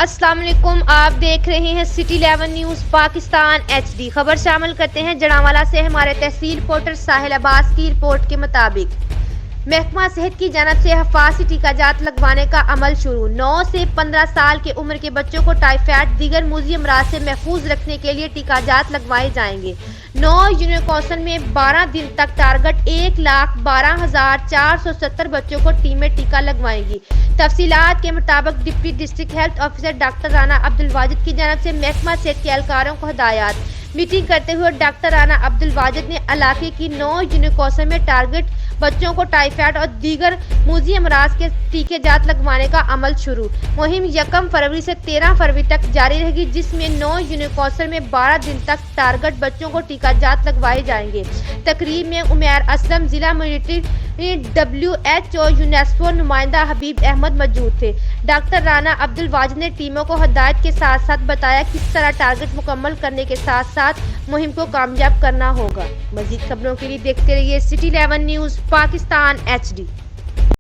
السلام علیکم، آپ دیکھ رہے ہیں سٹی 11 نیوز پاکستان HD۔ خبر شامل کرتے ہیں جڑانوالہ سے۔ ہمارے تحصیل پورٹر ساحل عباس کی رپورٹ کے مطابق محکمہ صحت کی جانب سے حفاظتی ٹیکہ جات لگوانے کا عمل شروع۔ 9 سے 15 سال کے عمر کے بچوں کو ٹائیفائڈ دیگر موذی امراض سے محفوظ رکھنے کے لیے ٹیکہ جات لگوائے جائیں گے۔ 9 یونین کونسل میں 12 دن تک ٹارگٹ 1,12,470 بچوں کو ٹیمیں ٹیکہ لگوائیں گی۔ تفصیلات کے مطابق deputy district health officer doctor Rana Wajid کی جانب سے محکمہ صحت کے اہلکاروں کو ہدایات۔ میٹنگ کرتے ہوئے ڈاکٹر رانا واجد نے علاقے کی 9 یونین کونسل میں ٹارگٹ بچوں کو ٹائیفائڈ اور دیگر موذی امراض کے ٹیکے جات لگوانے کا عمل شروع۔ مہم 1 فروری سے 13 فروری تک جاری رہے گی، جس میں 9 یونین کونسل میں 12 دن تک ٹارگٹ بچوں کو ٹیکہ جات لگوائے جائیں گے۔ تقریب میں عمیر اسلم، ضلع ملٹری WHO یونیسکو نمائندہ حبیب احمد موجود تھے۔ ڈاکٹر رانا واجد نے ٹیموں کو ہدایت کے ساتھ ساتھ بتایا کس طرح ٹارگٹ مکمل کرنے کے ساتھ ساتھ مہم کو کامیاب کرنا ہوگا۔ مزید خبروں کے لیے دیکھتے رہیے سٹی 11 نیوز پاکستان HD۔